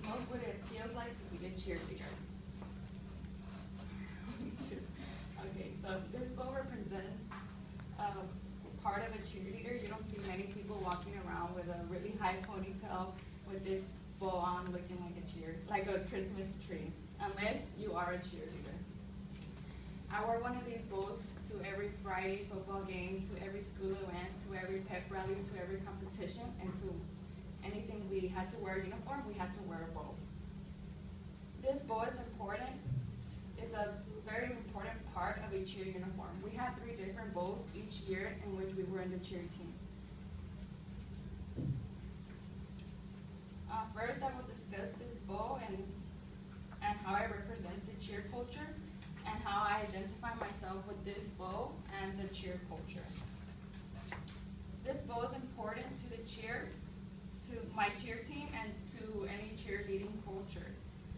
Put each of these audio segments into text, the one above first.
most what it feels like to be a cheerleader. Okay, so this bow represents part of a cheerleader. You don't see many people walking around with a really high ponytail with this bow on looking like a Christmas tree, unless you are a cheerleader. I wear one of these bows to every Friday football game, to every school event, to every pep rally, to every competition, and to anything we had to wear a uniform, we had to wear a bow. This bow is important. It's a very important part of a cheer uniform. We had 3 different bows each year in which we were in the cheer team. First, I will discuss this bow and how it represents the cheer culture and how I identify myself with this bow and the cheer culture. This bow is important to my cheer team and to any cheerleading culture.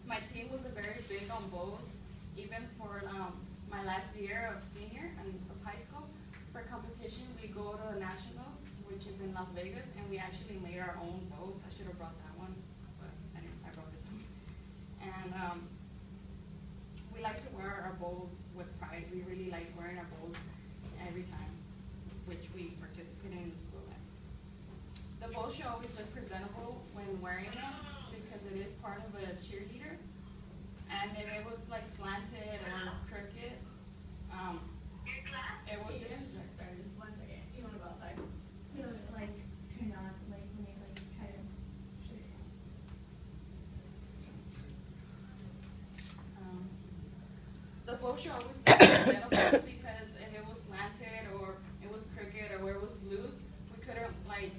My team was very big on bows, even for my last year of senior and of high school. For competition, we go to nationals, which is in Las Vegas, and we actually made our own bows. I should have brought that one, but I brought this one. And we like to wear our bows with pride. We really like wearing our bows every time, which we participate in school. The bow should always look presentable when wearing them because it is part of a cheerleader. And if it was like slanted or crooked, it would distract. Sorry, just 1 second. You want to go outside? No, like turn on, like when they like try to shoot it. The bow should always look presentable because if it was slanted or it was crooked or it was loose, we couldn't like,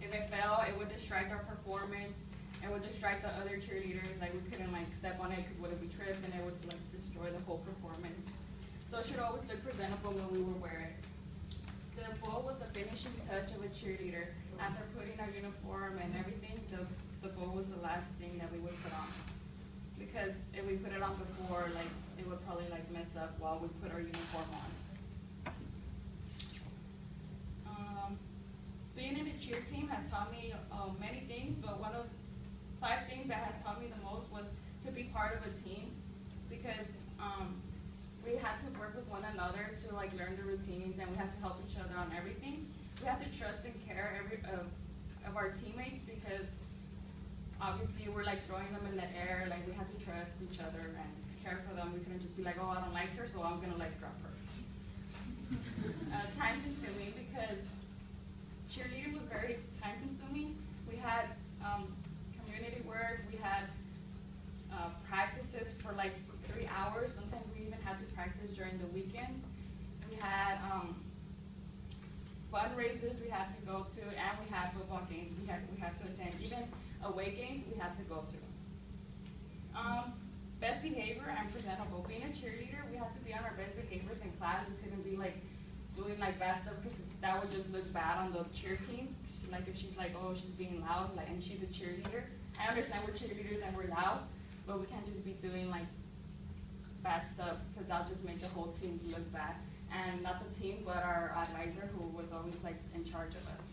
if it fell, it would distract our performance. It would distract the other cheerleaders. Like we couldn't like step on it because what if we tripped and it would like destroy the whole performance. So it should always look presentable when we would wear it. The bow was the finishing touch of a cheerleader. After putting our uniform and everything, the bow was the last thing that we would put on. Because if we put it on before, like it would probably like mess up while we put our uniform on. Being in the cheer team has taught me many things, but one of 5 things that has taught me the most was to be part of a team, because we had to work with one another to like learn the routines, and we had to help each other on everything. We had to trust and care of our teammates, because obviously we're like throwing them in the air. Like we had to trust each other and care for them. We couldn't just be like, oh, I don't like her, so I'm gonna like drop her. Time consuming, because cheerleading was very time consuming. We had community work, we had practices for like 3 hours. Sometimes we even had to practice during the weekends. We had fundraisers we had to go to, and we had football games we had to attend. Even away games we had to go to. Best behavior and presentable. Being a cheerleader, we had to be on our best behaviors in class. We couldn't be like doing like bad stuff, because that would just look bad on the cheer team. Like if she's like, oh, she's being loud, like, and she's a cheerleader. I understand we're cheerleaders and we're loud, but we can't just be doing like bad stuff, because that'll just make the whole team look bad. And not the team, but our advisor, who was always like in charge of us.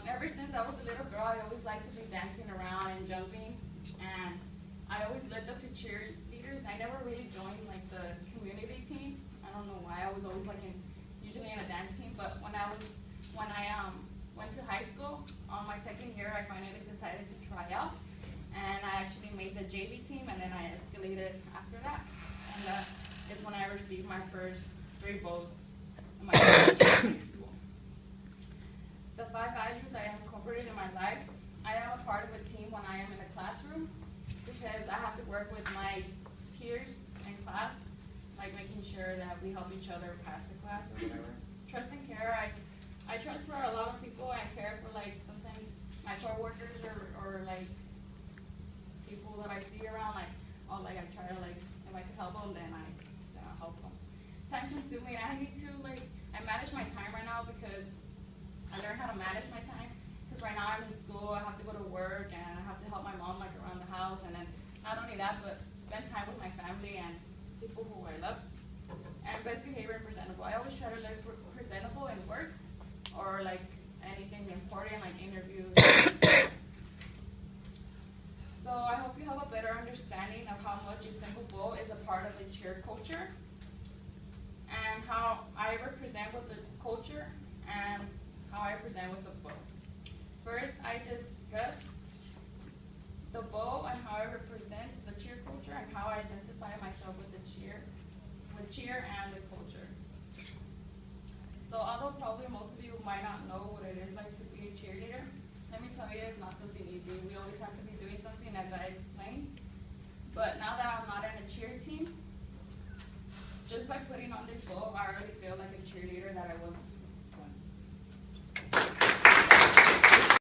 Ever since I was a little girl, I always liked to be dancing around and jumping, and I always looked up to cheerleaders. I never really joined like the community team. I don't know why. I was always like usually in a dance team. But when I went to high school, on my 2nd year, I finally decided to try out, and I actually made the JV team, and then I escalated after that. And that is when I received my first 3 bows in my high school. The 5 values I have incorporated in my life. I am a part of a team when I am in a classroom, because I have to work with my peers in class, like making sure that we help each other pass the class or whatever. Trust and care. I trust for a lot of people. I care for like sometimes my coworkers or like people that I see around. Like, oh, like I try to like, if I could help them, then I'll help them. Time consuming. I need to like, I manage my time right now because I learned how to manage my time. Because right now I'm in school, I have to go to work, and I have to help my mom like around the house, and then not only that, but spend time with my family and people who I love. And best behavior and presentable. I always try to look presentable in work, or like anything important like interviews. So I hope you have a better understanding of how much a simple bowl is a part of the cheer culture and how I represent with the culture and how I present with the bowl. First, I discuss the bowl and how it represents the cheer culture and how I identify myself with cheer and the culture. So although probably most of you might not know what it is like to be a cheerleader, let me tell you it's not something easy. We always have to be doing something as I explained. But now that I'm not in a cheer team, just by putting on this bowl, I already feel like a cheerleader that I was